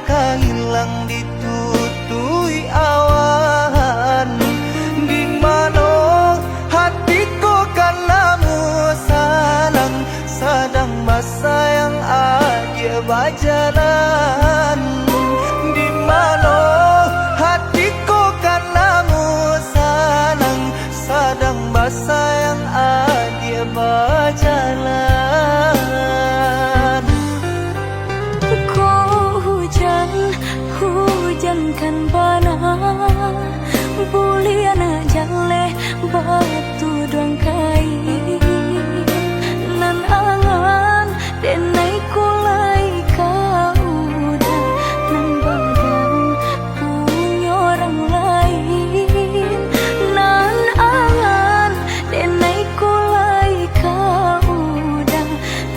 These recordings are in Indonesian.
hilang ditutui awan. Di mana hatiku karena salang, sedang masa yang dia berjalan. Di mana hatiku karena salang, sedang masa yang dia berjalan. Hujankan bana buliana jale batu doang kai nan angan denai kulai kau udah nan badan punya orang lain nan angan denai kulai kau udah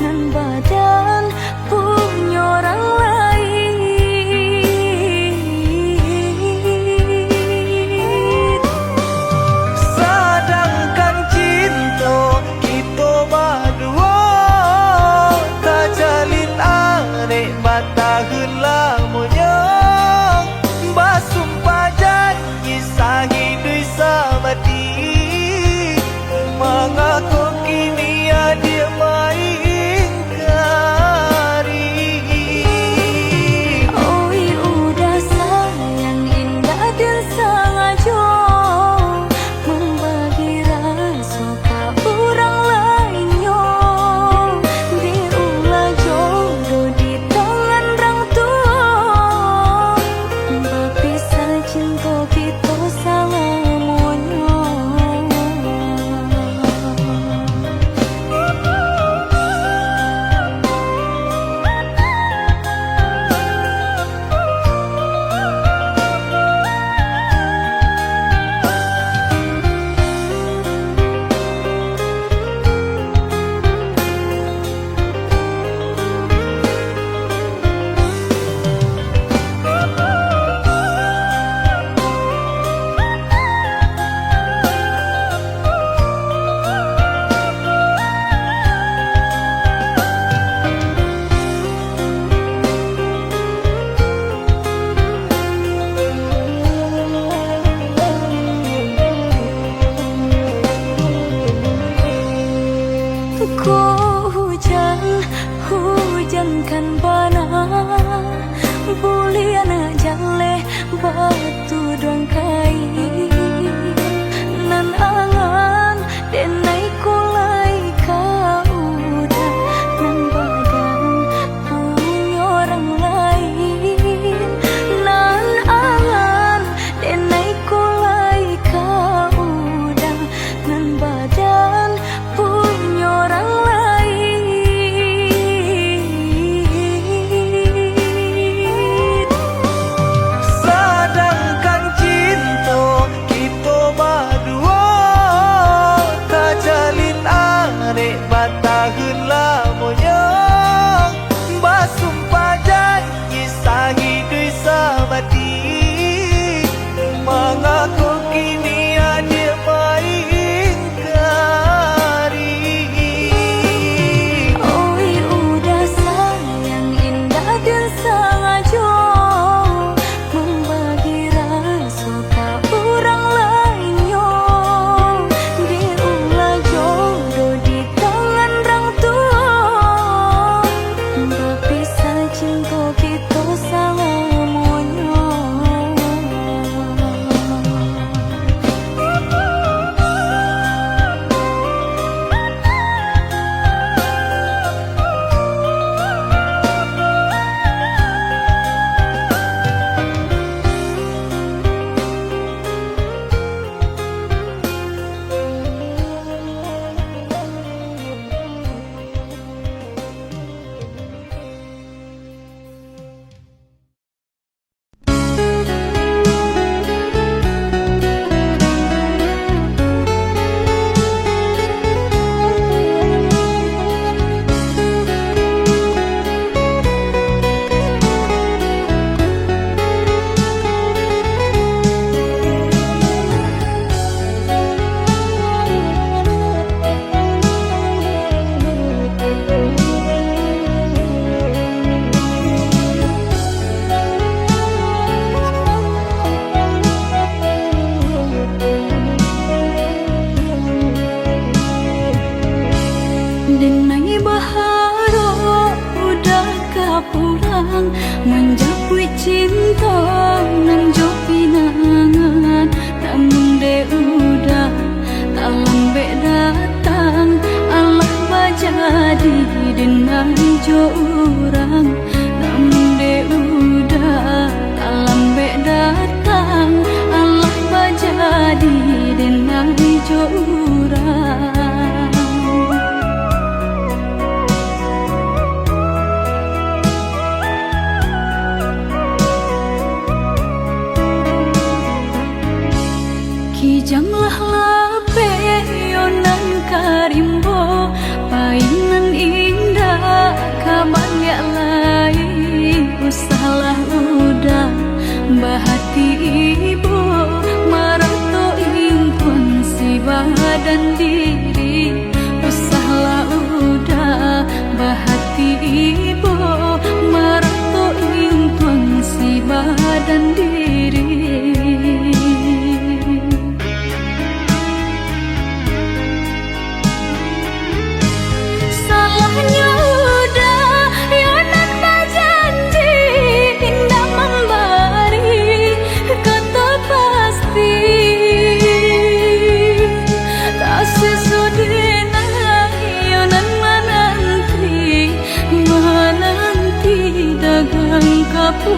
nan badan punya orang lain. Tahun lamanya basumpah janji sahidui sabati, mengaku kini dia mengingkari. Oi udah sayang indah dan sengaja membagi rasa ke orang lainnya. Diulah jodoh di tangan orang tua, berpisah cinta kita selamanya. Hujankan bana buliana jale batu doang kai nan angan denai kulai kau udah nan badan punya orang lain nan angan denai kulai kau udah nan badan punya orang lain. dengan jo urang namde udah dalam datang Allah bajadi dengan jo urang kijanglah lape yonan karimbo painan indah kaban ya lain usahalah udah bahati ibu marato impun si badan diri usahalah udah bahati ibu marato impun si badan diri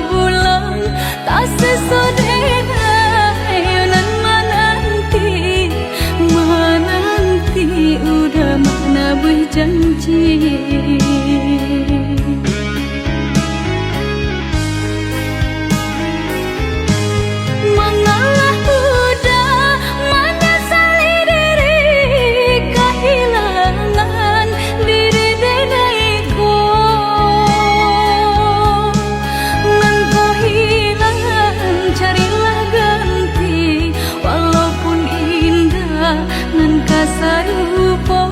pulang tak sesodena ayonan menanti udah mana berjanji mengalah udah menyesali diri kehilangan diri denaiku carilah ganti walaupun indah nan kasarupo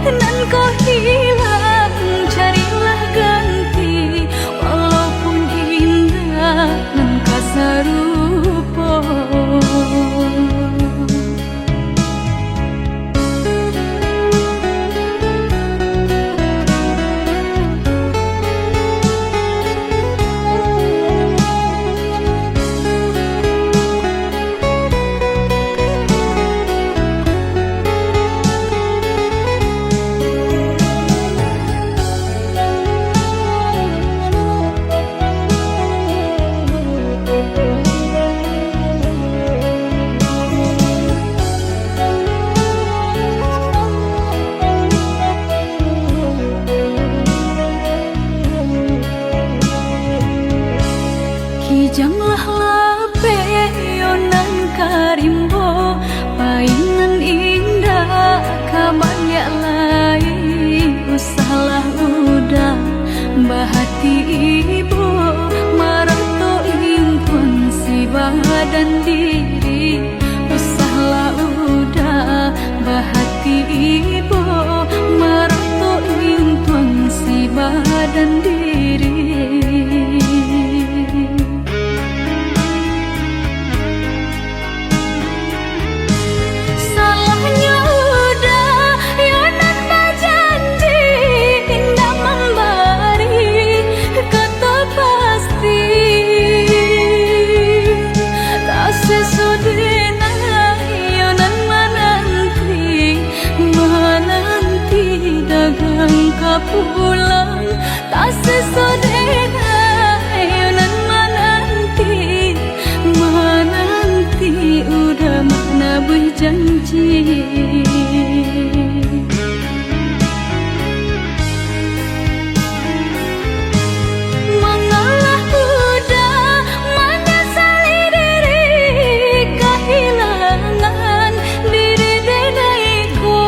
nan kau hilang carilah ganti walaupun indah nan kasarupo kijanglah lape yonan karimbo painan indah kaban ya lain usahalah udah bahati ibu marato impun si badan diri usahalah udah bahati ibu marato impun si badan diri pulang tak sesodena ayonan menanti udah mana berjanji mengalah udah menyesali diri kehilangan diri denaiku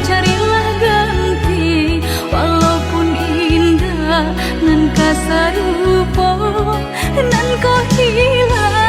carilah ganti walaupun indah nan kasarupo nan kau hilang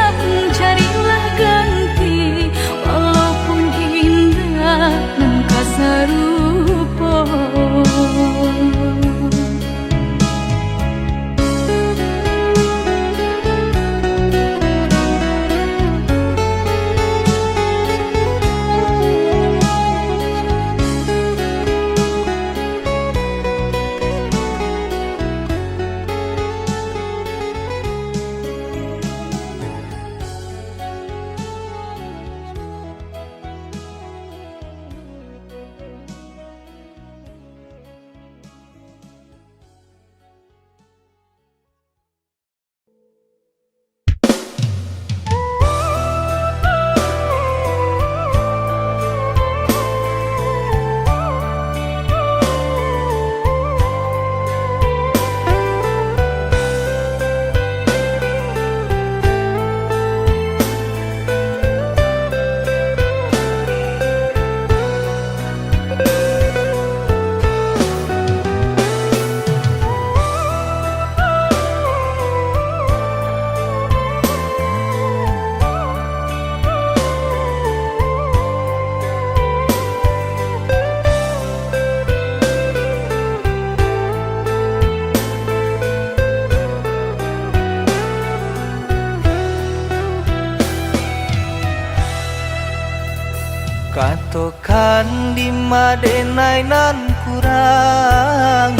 Katokan di madenai nan kurang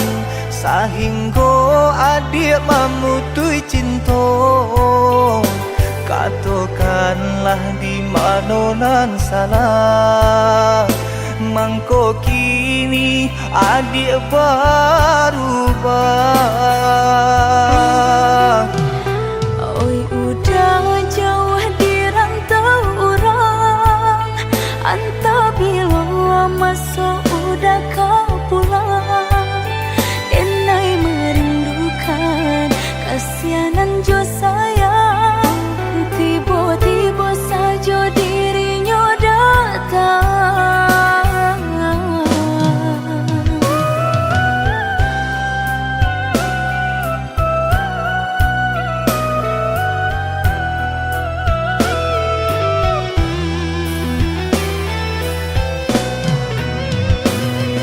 Sahinggo adik mamutui cinto Katokanlah di manonan salah Mangko kini adik berubah Oi udah jauh di rantau orang Anta bilang masuk udah kau pulang Denai merindukan kasihanan jo sayang Tiba-tiba saja dirinya datang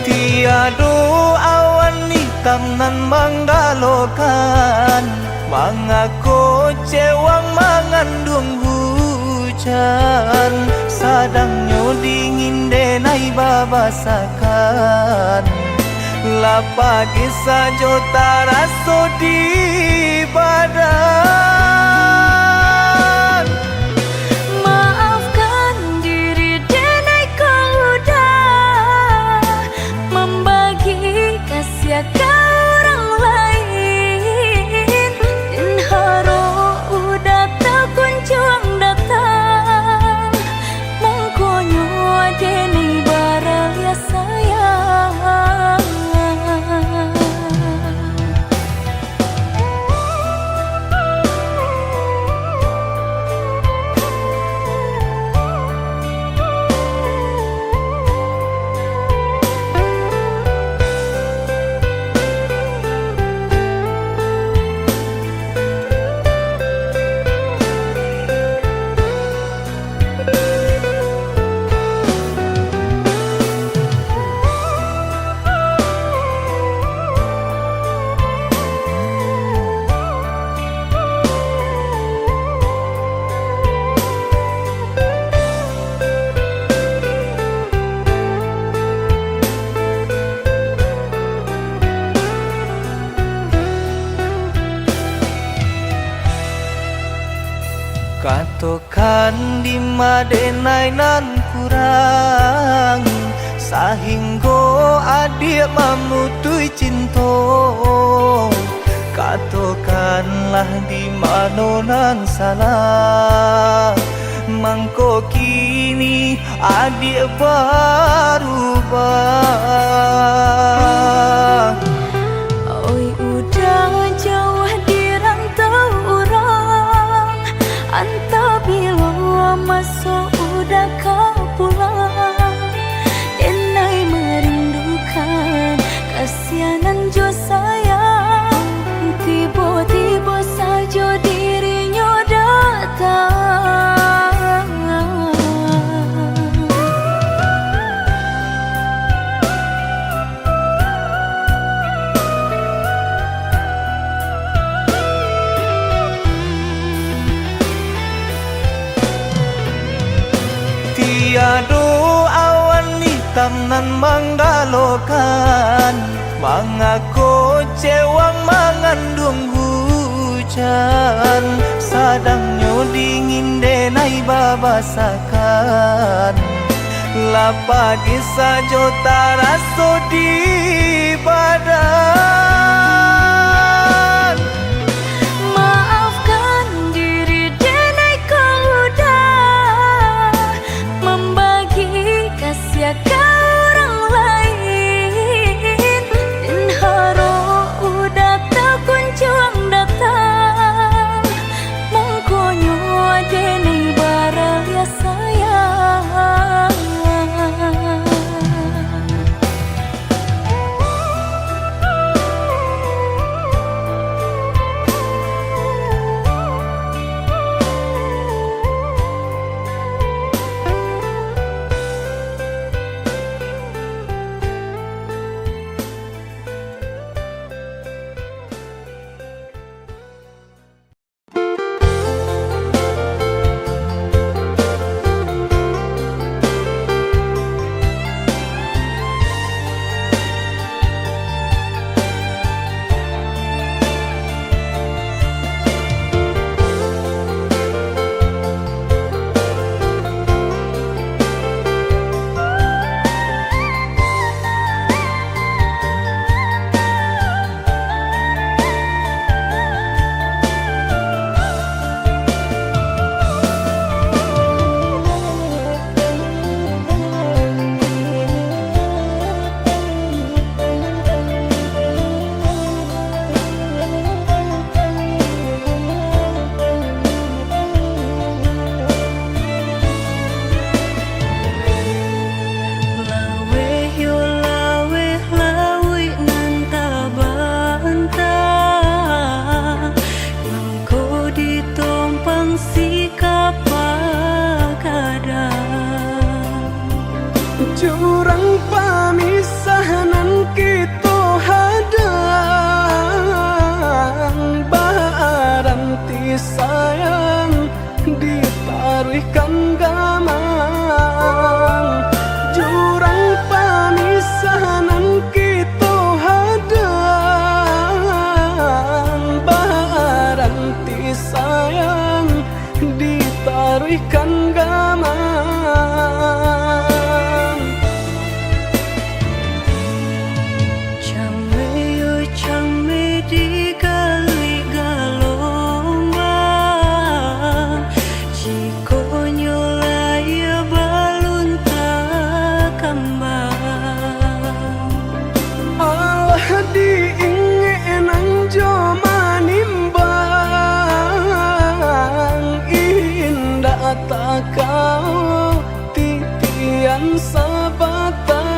Tiado awan hitam nan menggalokan Mengaku cewang mengandung hujan Sadangnya dingin denai babasakan Lapagi saja taraso di badan Maafkan diri denai kau udah Membagi kasih ke orang lain Dan haro udah tak kunjung datang Mengkonyo denai barang ya sayang Katokan di madenai nan kurang Sahinggo adik mamutui cinto Katokanlah di manonan salah Mangko kini adik berubah Oi udah jauh di rantau orang Anta bilang masuk udah kau pulang Denai merindukan kasihanan jo sayang Tiba-tiba saja dirinya datang Tiado awan hitam nan menggalokan Mengaku cewang mengandung hujan Sadangnya dingin denai babasakan Lapagi saja taraso di badan Maafkan diri denai kau udah Membagi kasih ke orang lain Dan haro udah tak kunjung datang Mengkonyo denai barang ya sayang jurang pamisahan kita hadang baranti sayang ditaruhkan gamang jurang pamisahan kita hadang baranti sayang ditaruhkan gamang di kali galombang jika nyolaya balun tak kembang Allah diingenan joma nimbang indah tak kau titian sabatang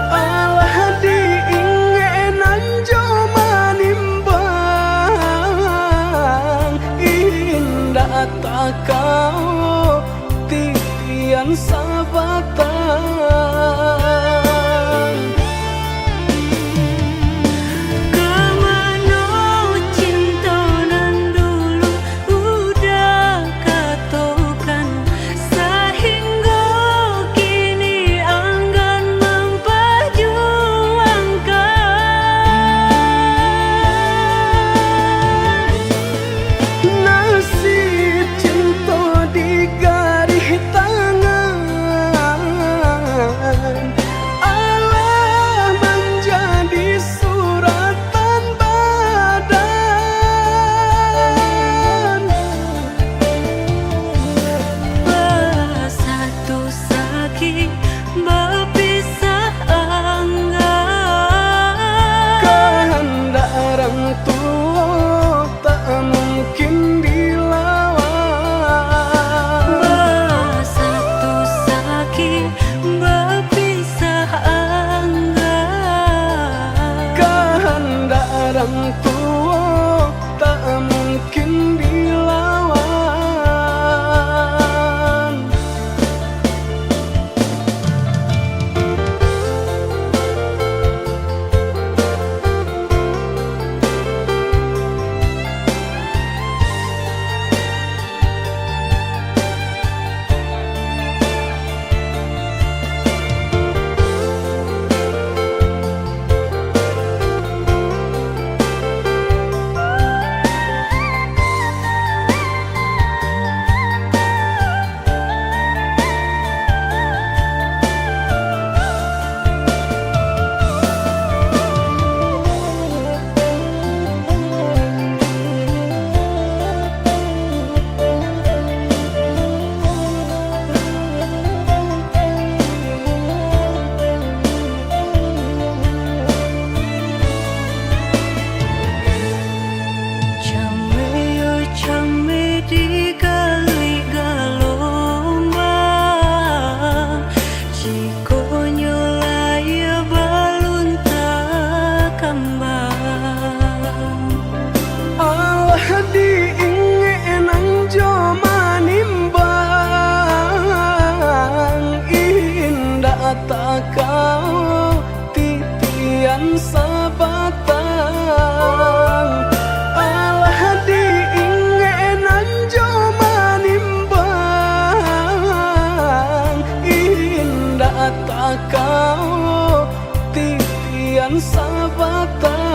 Allah diingenan joma nimbang indah tak kau titian sabatang orang tua tak mungkin dilawan. Tak kau titian sabatang Allah diingenan joma nimbang indah tak kau titian sabatang.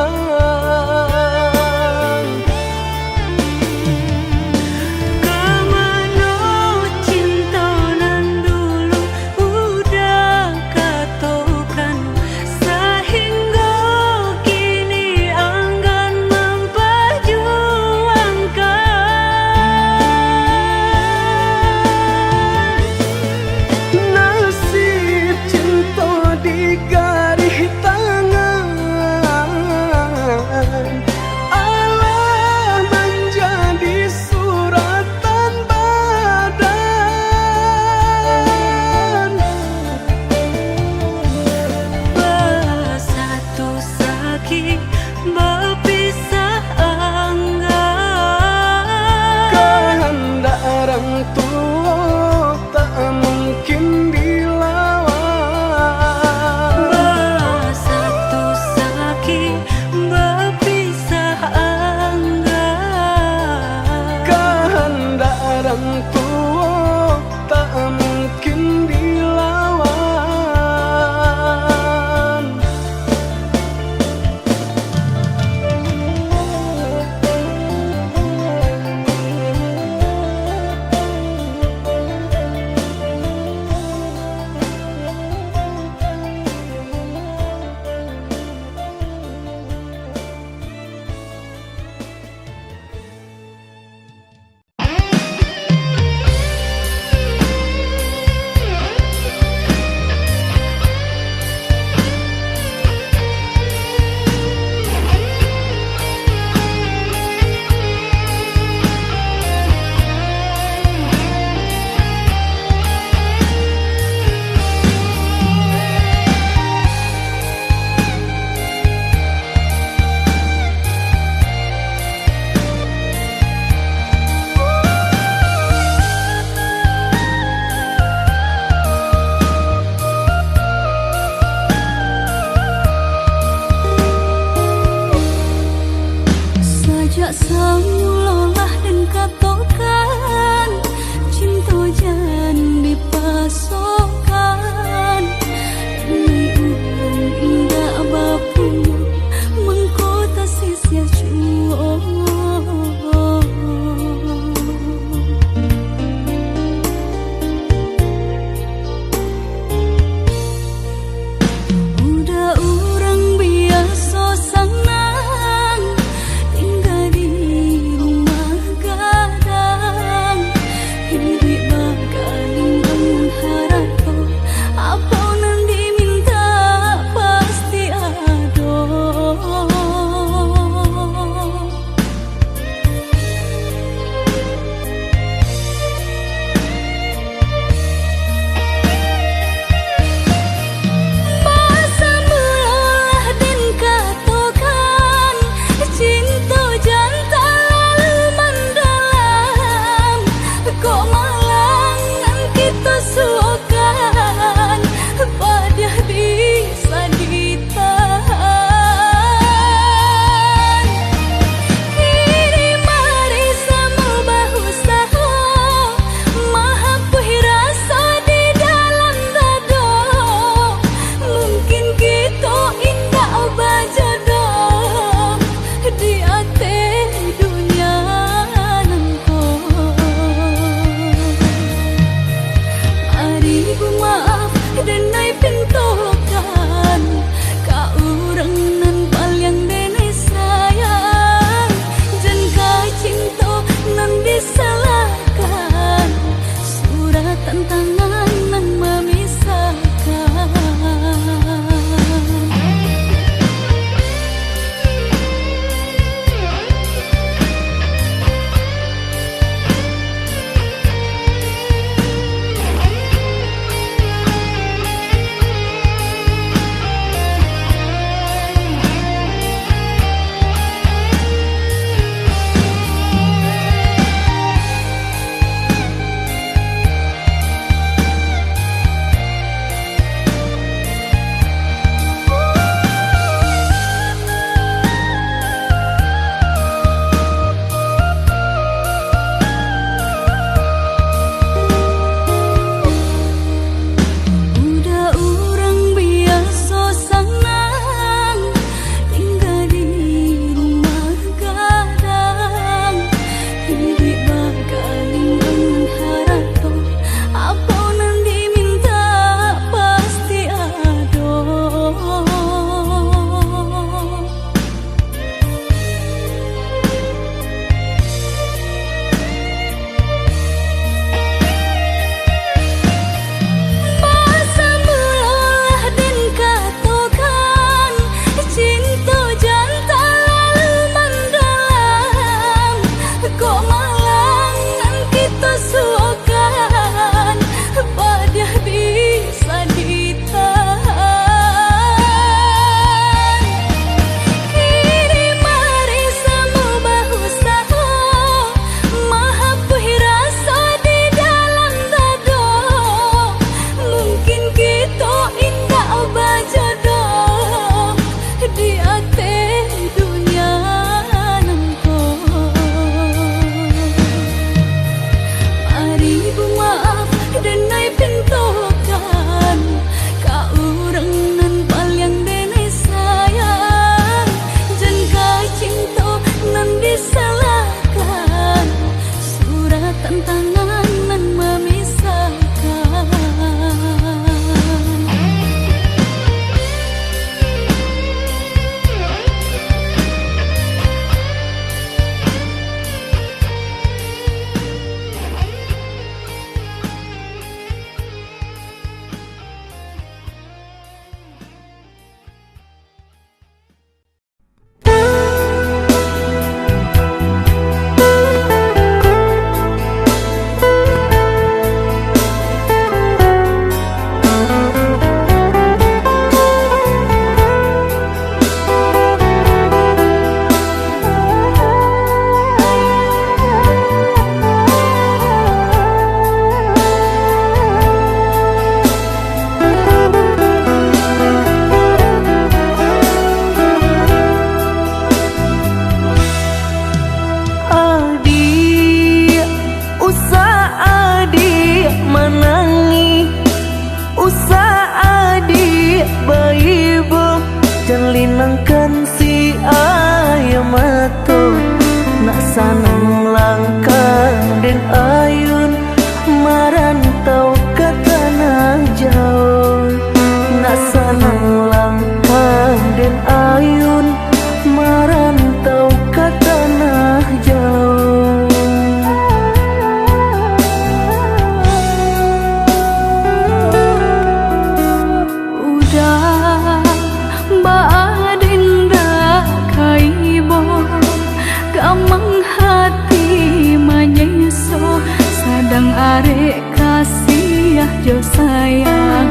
sayang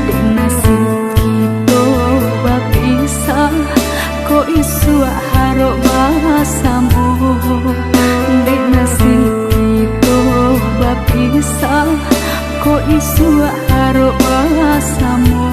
di nasib kita bapisah kok isu harok basamu di nasib kita bapisah kok isu harok basamu.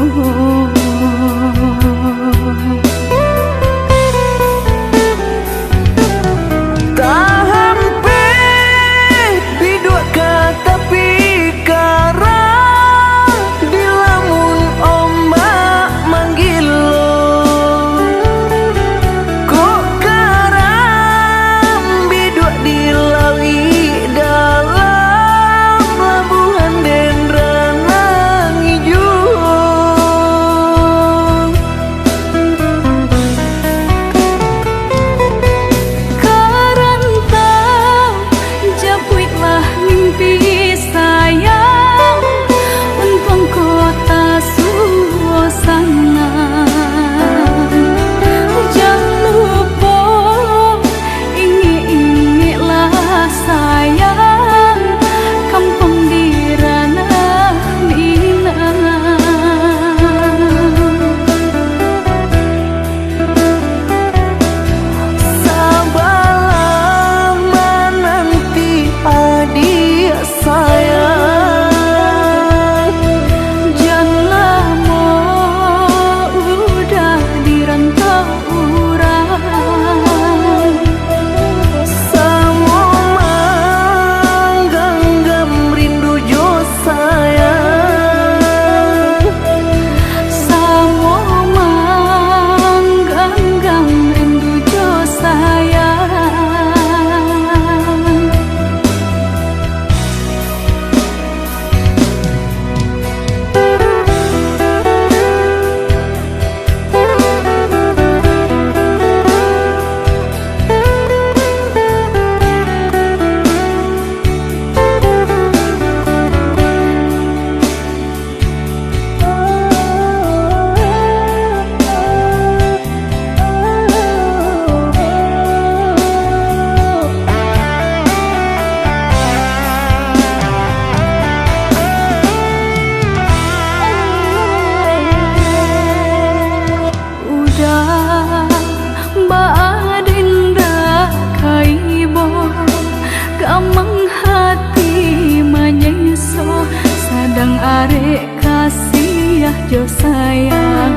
Arek kasih jo sayang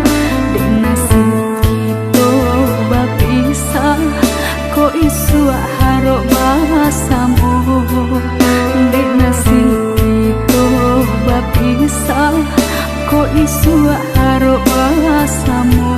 di nasib kita bapisah kok isu harok basamu di nasib kita bapisah kok isu harok basamu.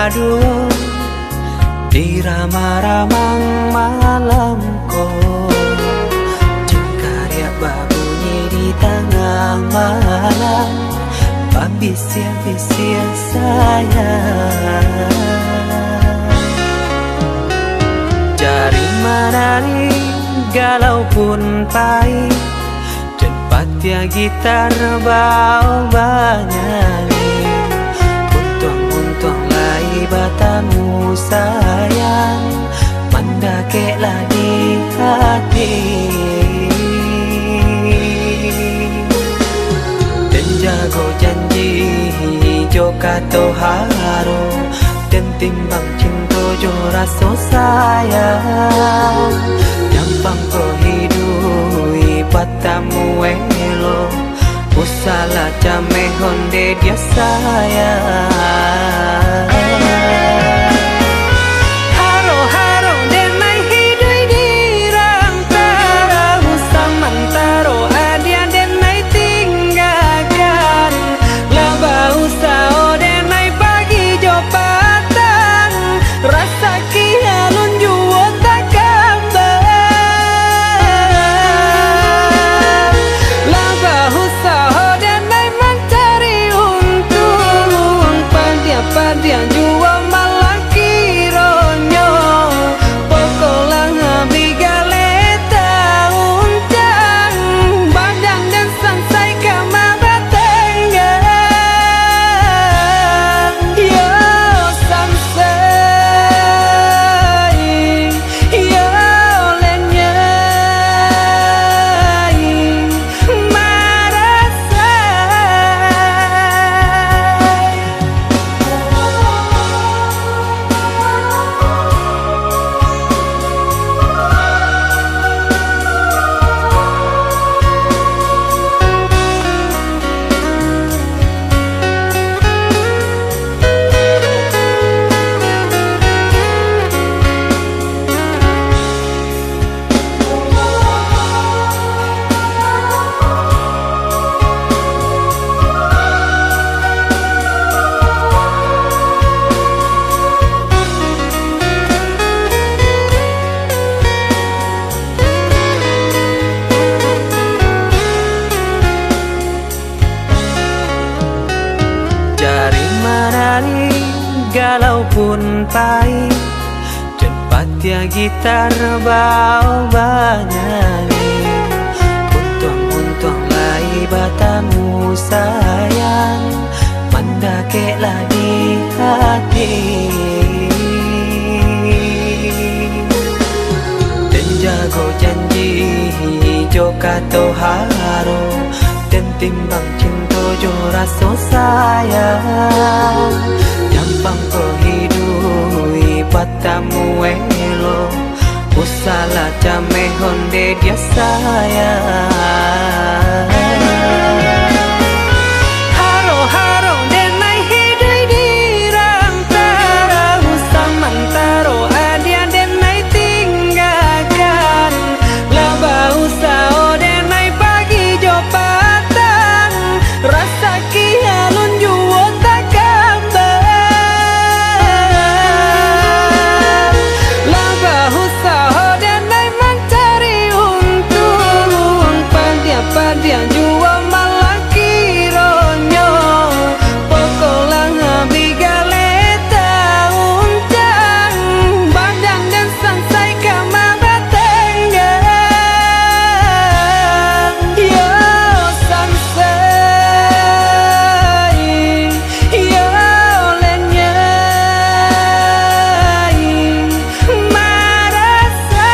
padu di ramang-ramang malamku, jengkarya babunyi di tengah malam, babisir-bisir sayang. Jari menari galau pun pahit, dan patia gitar bau banyari. Untung lai batamu sayang, mendakeklah di hati. Dan jago janji joka toharo, dan timbang cinta jo raso sayang. Nyampang ko hidui patamu elo, usala jame honde dia sayang. Haro-haro denai hidui di rantara, usamantaro adia denai tinggalkan. Laba usao denai pagi jo patang, rasa kialun juo tak kabar. Laba usao denai mencari untung, padia juo malah kironyo. Pokolang bigaleta uncang, badan dan sansai kamara tengah. Yo sansai, yo lenyai, marasai. Jari menari galau pun pahit, dan patia gitar bau banyari. Untung lai batamu sayang, mendakeklah di hati. Dan jago janji joka toharo, dan timbang cinta jo raso sayang. Nyampang ko hidui patamu elo, usala jame honde dia sayang. Haro-haro denai hidui di rantara, usamantaro adia denai tinggalkan. Laba usao denai pagi jo patang, rasa kialun juo tak kabar. Laba usao denai mencari untung, padia juo malah kironyo. Pokolang bigaleta uncang, badan dan sansai kamara tengah. Yo sansai, yo lenyai, marasai.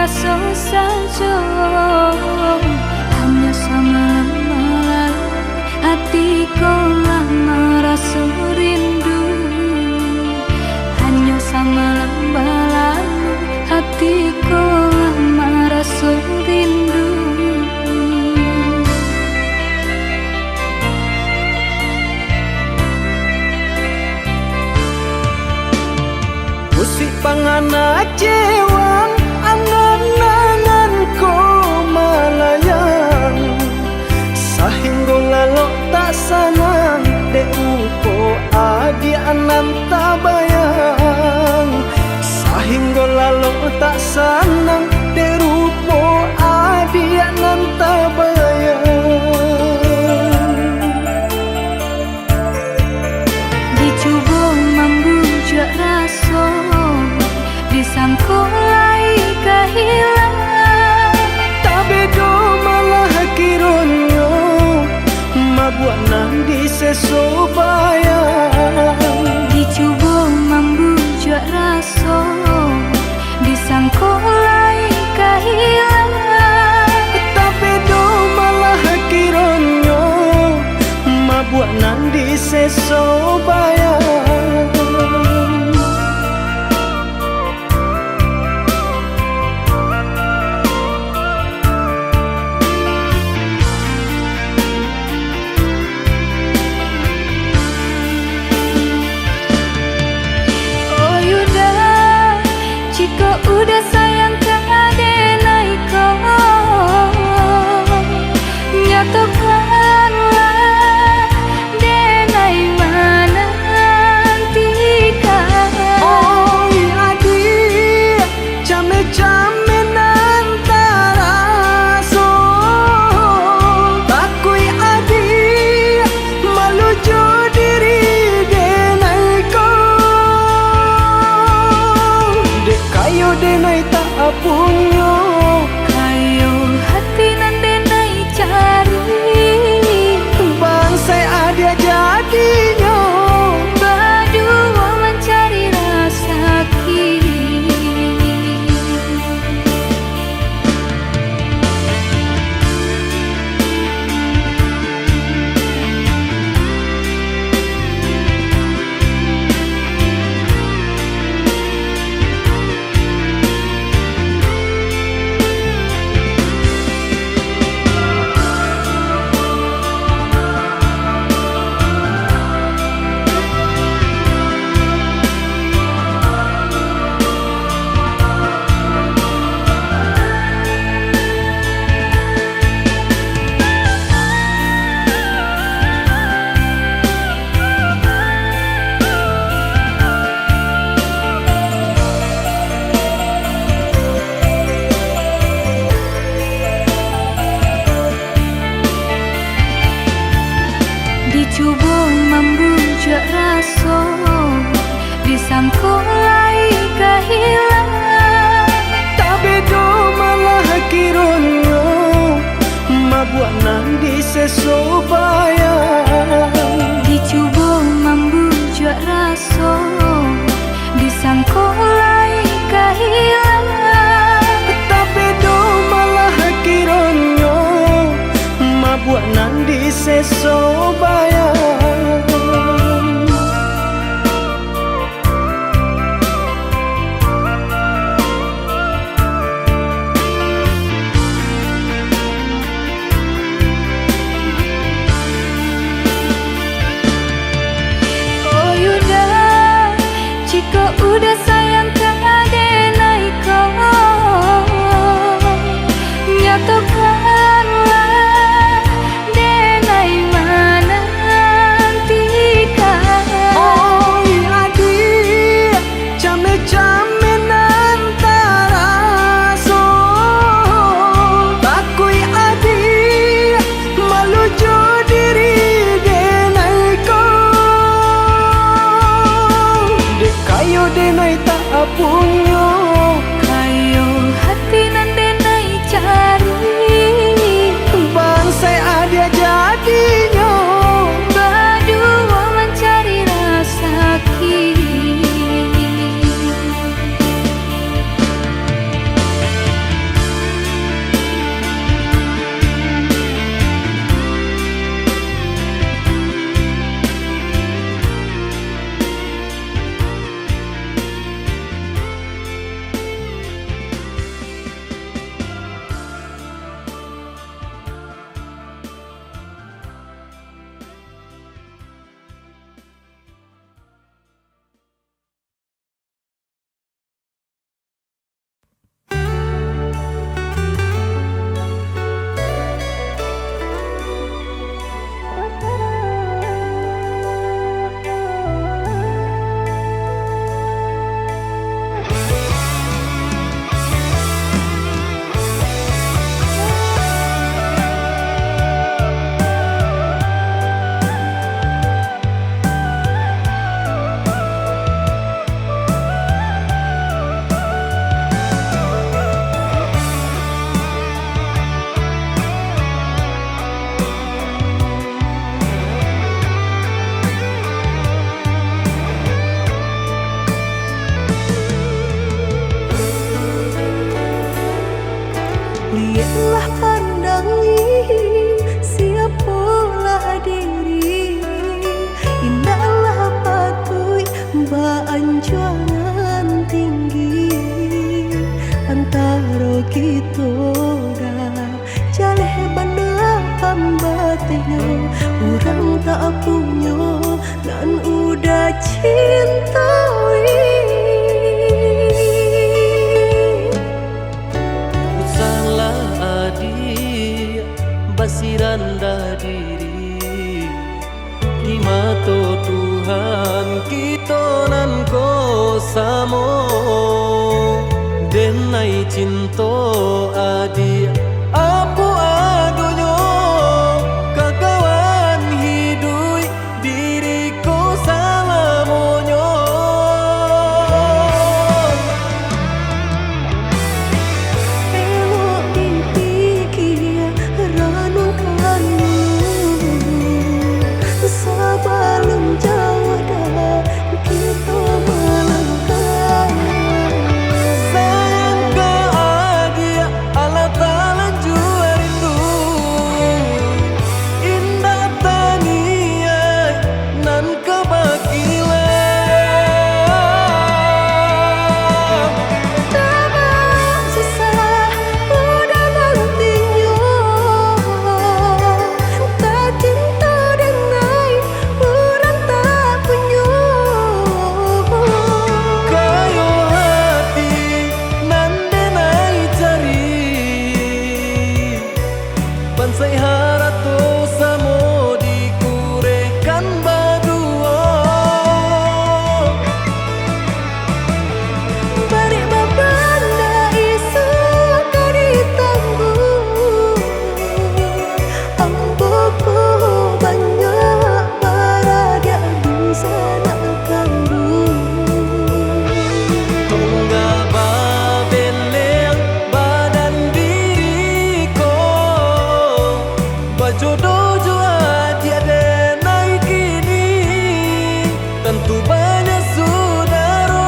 rasa saja, hanya semalam hatiku lama rasa rindu, hanya semalam lalu hatiku lama rasa rindu. Musik pangana cewang angan-angan ko malayang, sahinggo lalok tak sanang dek upo adi anan tabayang, sahinggo lalok tak sanang dek rupo adi anan tabayang. Dicoba membujuk rasa, disangkulai kehilangan, Tapi do malah kironyo mabuat nang di sesobayang. dicoba membujuk rasa, disangkulai kehilangan, Tapi do malah kironyo mabuat nang di sesobayang. oh yuda, jika udah sayang ke adenai kau, nyatakanlah denai mana nantikan. Oi adik, came-came antara so, takui adik malu jo diri denai ko, dek kayo denai tak apunyo, Kayo hati nan denai cari, bangsai adia jadinya. berdua mencari rasa kini. Dicoba membujuk rasa, disangkulai kehilangan, Tapi do malah kironyo mabuat nang di sesobayang. dicoba membujuk rasa, disangkulai kehilangan, Tapi do malah kironyo mabuat nang di sesobayang. oh yuda, jika udah sayang ke adenai kau, nyatakanlah denai mana nantikan. Oi adik, came-came antara so, takui adik malu jo diri denai ko, dek kayo denai tak apunyo, Kayo hati nan denai cari, bangsai adia jadinya. berdua mencari rasa kini. biarlah pandangi siapalah diri. Indahlah patui beanjuran tinggi antara kita dah jaleh benar pambatnya. Orang tak punya dan udah cintai. Salah adik basiran dah diri di mata Tuhan kita nan ko samo denai cinta adik apa adonyo kakawan hidui diriku salamonyo. Elok dipikir renungkan sebelum jauh dah kita melangkah. Sayang ke adik Allah Ta'ala jua rindu indah taniai nan kebakilan. Tak susah udah nantinya, tak cinta dengan orang tak punya. Kayo hati nan denai cari bansai harato samo dikurekan badua. Balik babanda isu kari tangguh, amboku banyak baradia bisa nak kandung. Tunggal babeleng badan diriku bajodoh jua tiada naik kini tentu banyak saudara.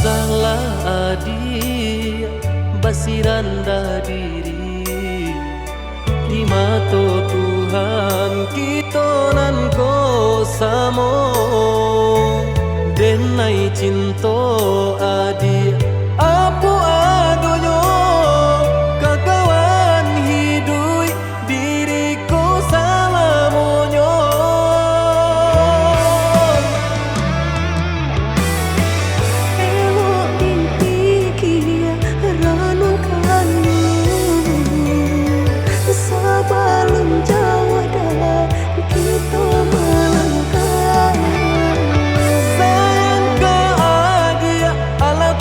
Salah adik basiran dah diri di mata Tuhan kita nan ko samo denai cinta adik apa adonyo kakawan hidui diriku salamonyo. Elok dipikir renungkan sebelum jauh dah kita melangkah. Sayang ke adik Allah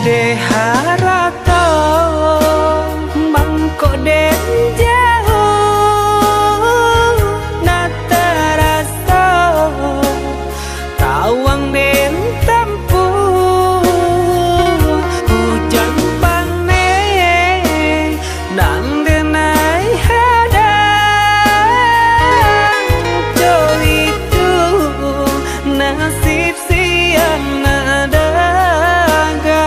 de harata bangko den jauh nata rasa tawang den tampu hujan panen dan denai hadang jo itu nasib siang nadaga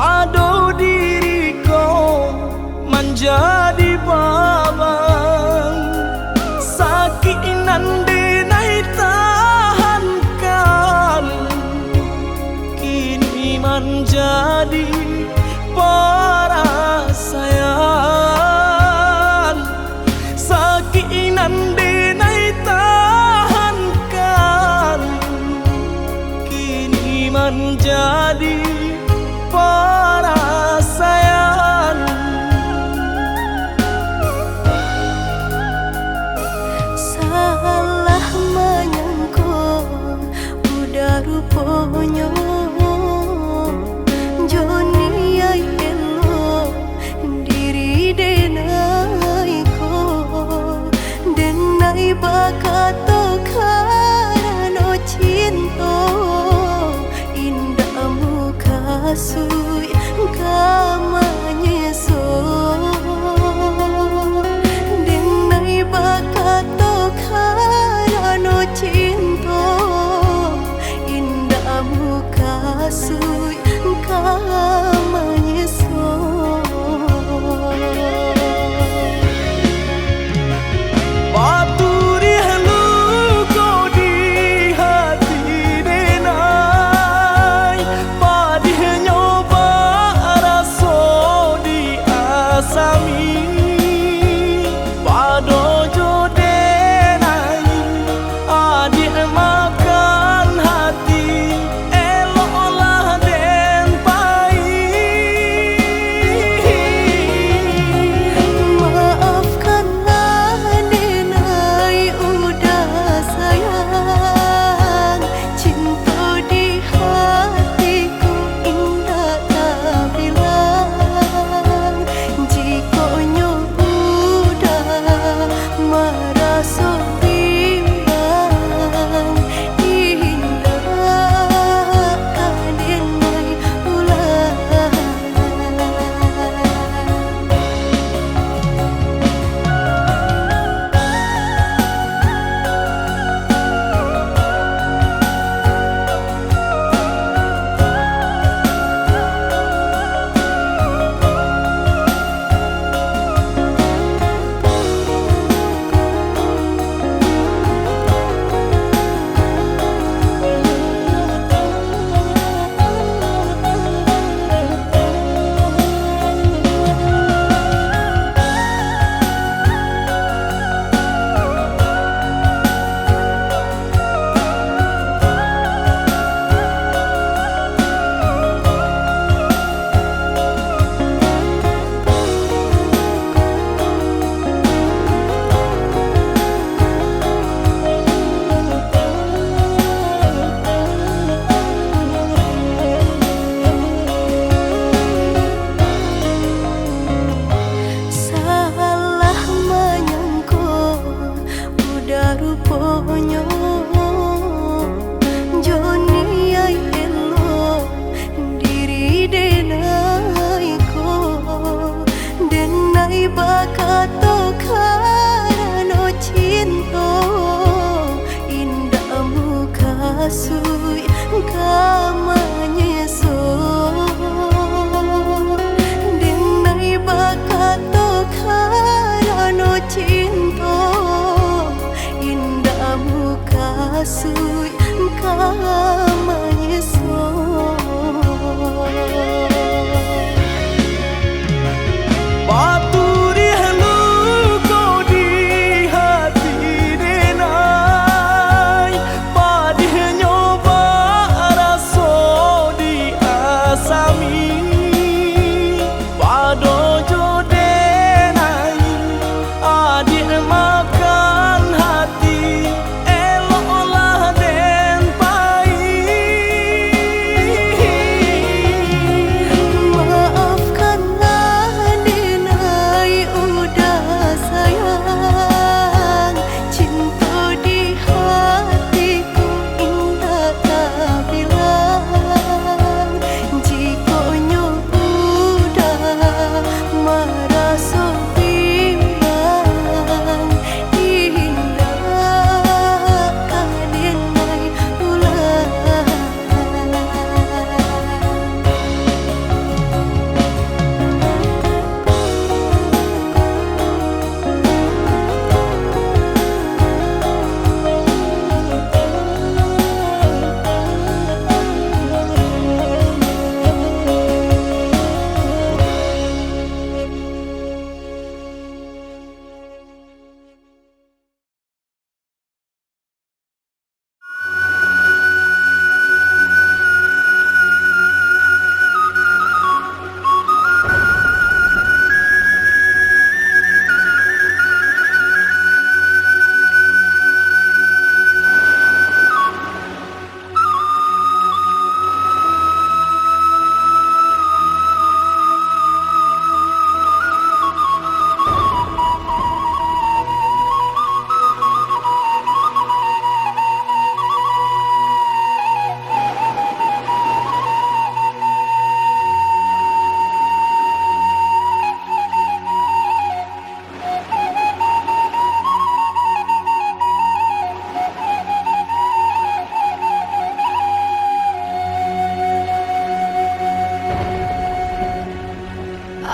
Pado diriku menjadi babang, sakit nande nai tahankan, kini menjadi perasaan. Sakit nande nai tahankan, kini menjadi perasaan. Salah menyangka udah rupanya Joni ay elo diri denai ko denai bakato karano cinta indah muka sui kamanya so denai bakato karano cinta indah muka sui kamanya so. Paturi halu ko di hati denai, padih nyoba raso di asami. Pado jo denai adik makan hati, eloklah den pai. Maafkanlah denai udah sayang, cinta di hatiku indah tak bilang. Jika udah merasa bimbang, indah denai ulang. Salah menyangka udah rupanya Joni ay elo diri denai ko denai bakato karano cinta indah muka sui kamanya so denai bakato karano cinta indah muka sui kamanya so. Paturi halu ko di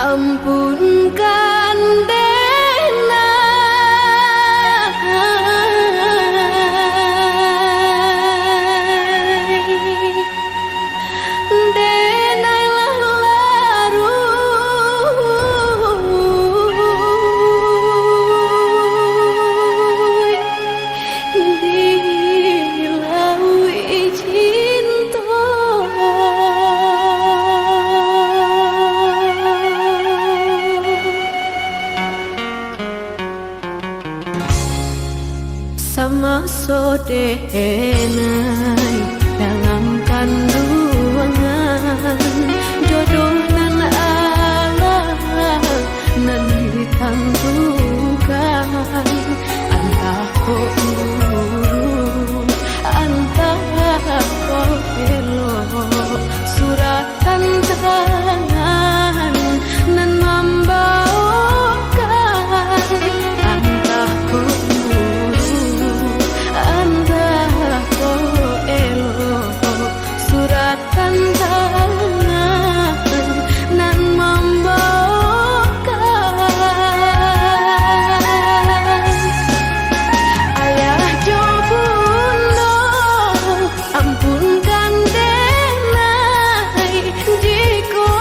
ampunkan Dena, Denailah larut di laut cinta. Sama sodenai dalam kandungan jodoh nan Allah nan ditentukan, antah kau urut antah kau elok, suratan tangan nan membawakan, antah kau antah kau elok, suratan tangan nan membawakan. Ayah jo bunda ampunkan Denai jika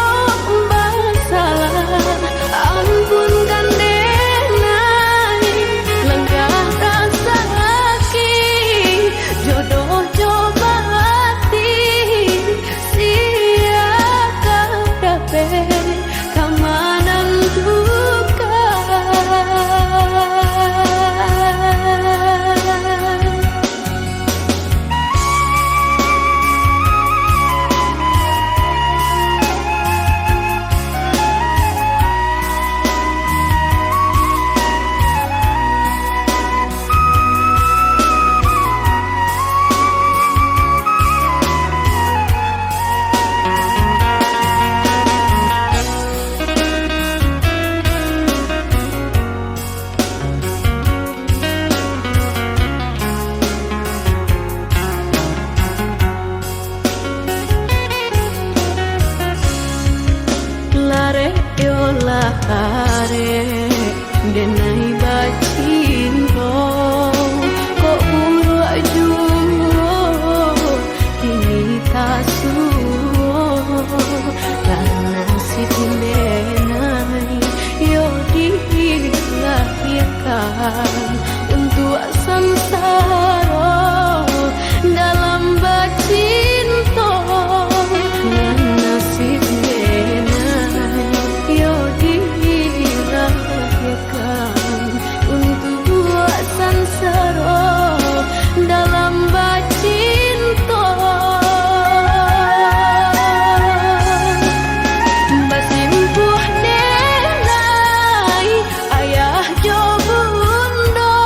bersalah, ampunkan Denai lenggah rasa sakit jodoh coba hati sia kadape kamanan duka. Lare yo lare Denai bacinto ko uruk juro kini tasuo karena si Denai yo dilahirkan untuk samsara dalam bacinto karena si yo dilahirkan untuk sansara dalam bacinto. Basimpuh Denai ayah jo bunda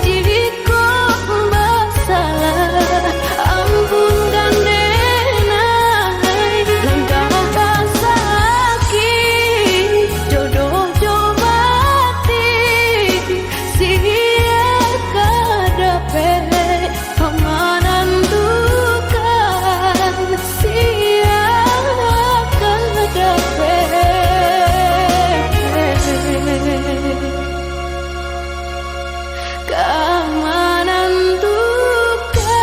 jika bersalah, ampunkan Denai lenggah rasa sakit jodoh coba hati sia kadape kamanan duka, sia kadape kamanan duka.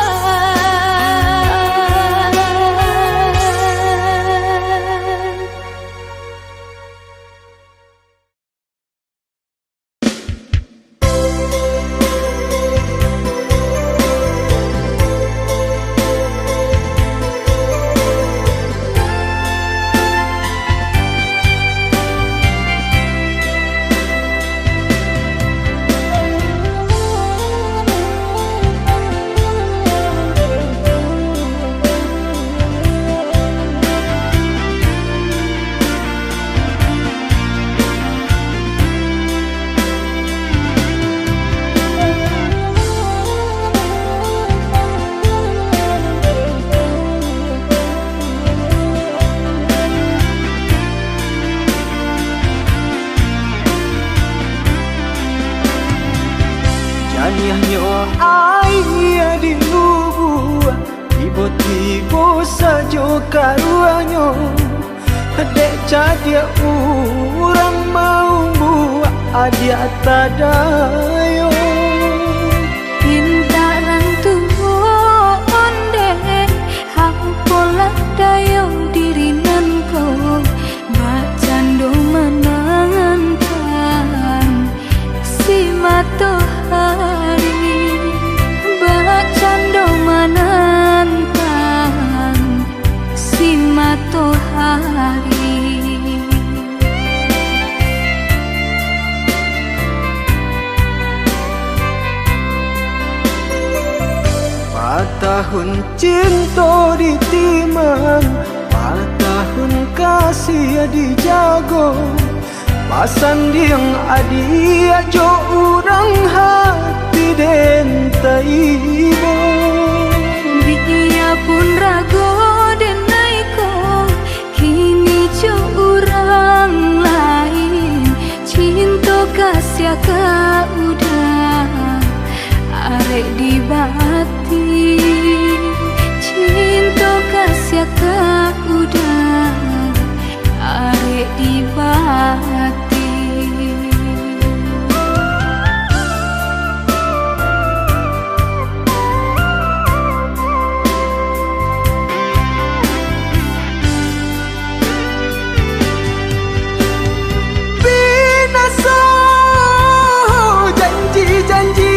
Nyanyiannya ayah di lubua tiba-tiba saja karuannya dek cadia urang mau buat adia tadayo Pintaran tuh onde hak pola dayong dirinan ko bacando menangan si matahari bacando menantang si matahari Patahun cinta ditimang, patahun kasih dijago, pasan diang adia jo urang hati den taibo. Biya pun rago denai ko, kini jo urang lain, cinta kasih ka udah arek di bati, cinta kasih ka udah arek di bati. Binasa janji-janji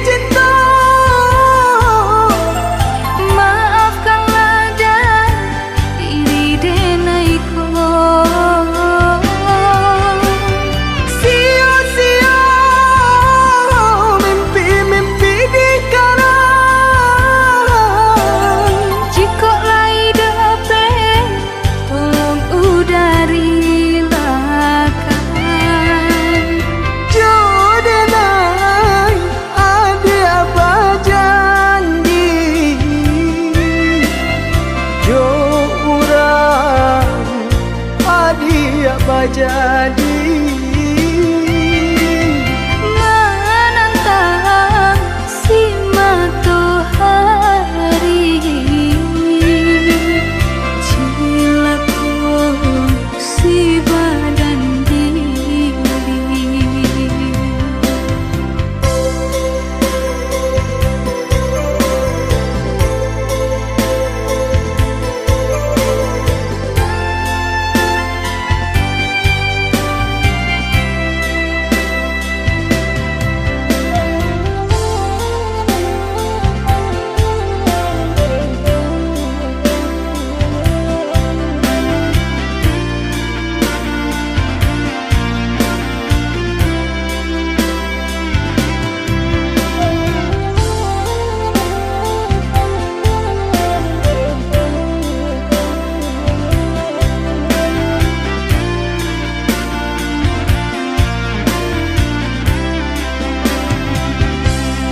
cinta, Maafkanlah dan diri denai ko. sia-sia mimpi-mimpi dikarang. Jika lai dape, tolong udari lakan. Jodenai adia bajanji, jo urang adia bajadi. Menantang si matahari, cilaku si badan diri.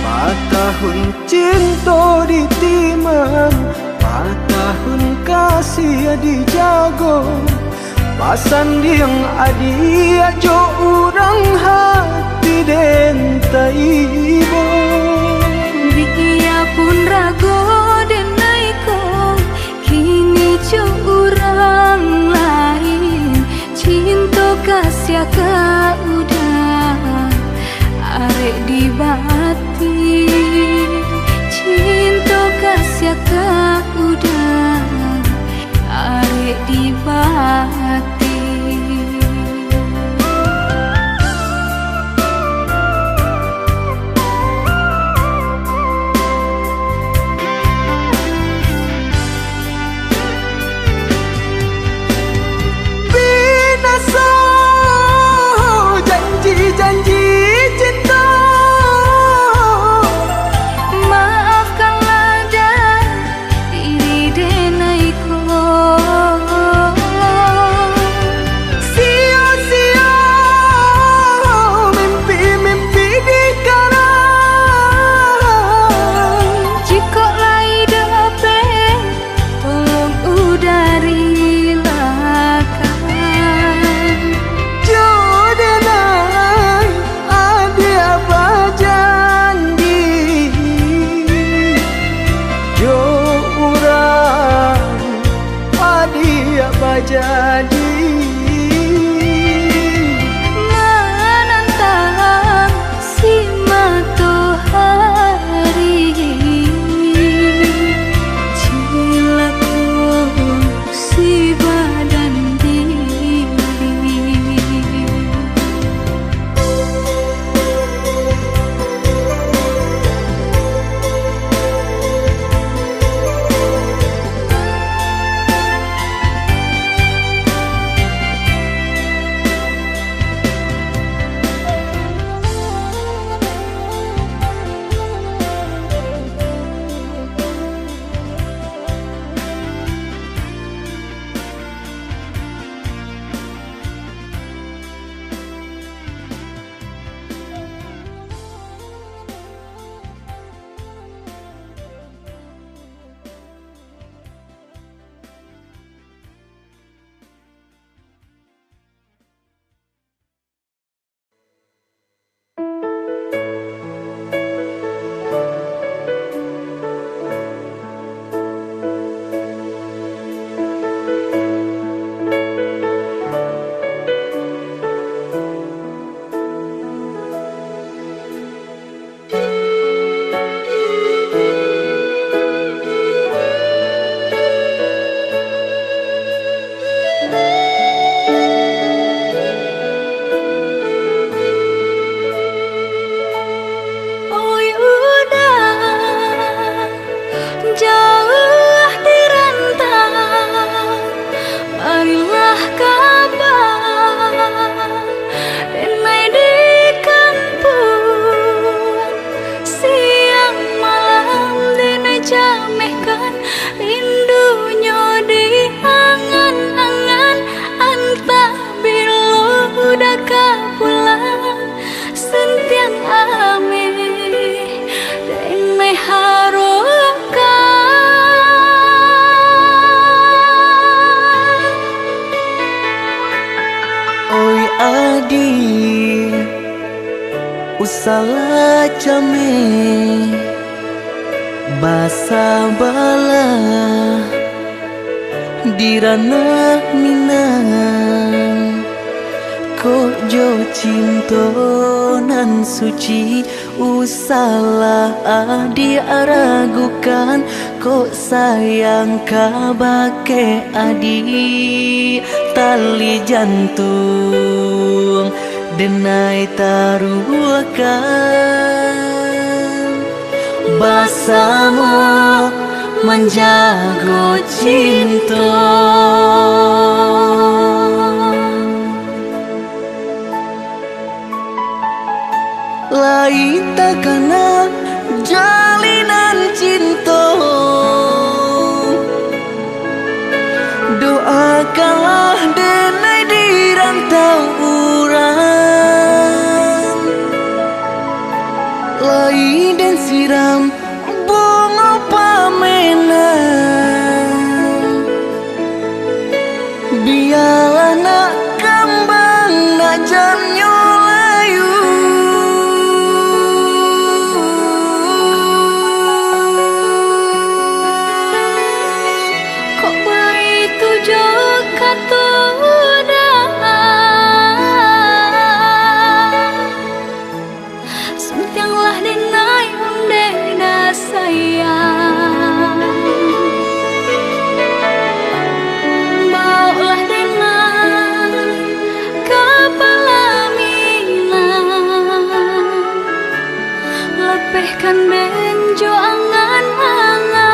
Patahun cinta ditimang, patahun kasih dijago, pasan diang adia jo urang hati den taibo. Biya pun rago denai ko, kini jo urang lain, cinta kasih ka udah arek di bati, cinta kasih ka udah arek di bati. Binasa janji-janji cinta, Maafkanlah dan diri denai ko. sia-sia mimpi-mimpi dikarang. Jika lai dape, tolong udari lakan. Jodenai adia bajanji, jo urang adia bajadi. adi usala came basa bala dirana minang ko jo cinto nan suci usala adi aragukan ko sayang kabake adi tali jantung denai taruhkan basamu menjago cinta lain takana jalinan cinta doakanlah denai dirantau urang lain dan siram bunga pamenang biarlah nak kembang nak jamnya layu kok begitu juga tuh sentianglah denai unde da sayang baulah denai kepala minang lepehkan benjo angan-angan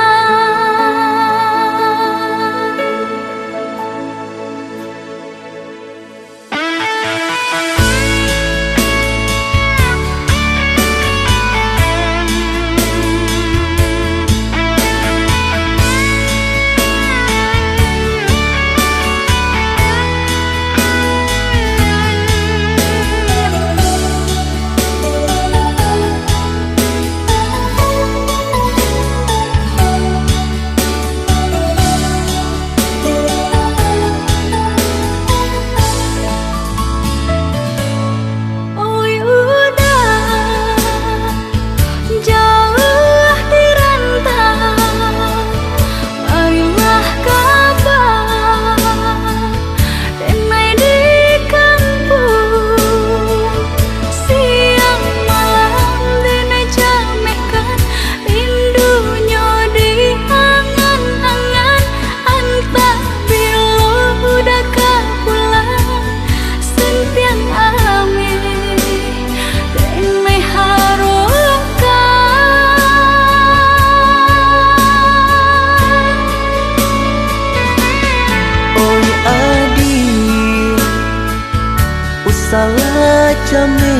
salah came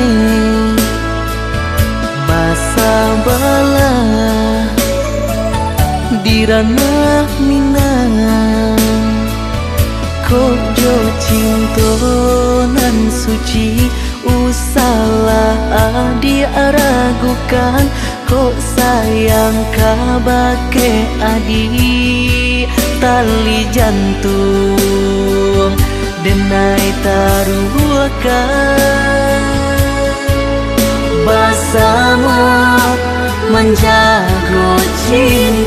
basa bala dirana minang ko jo cinto nan suci usala adi aragukan ko sayang kabake adi tali jantung denai taruhkan basamu menjago cinta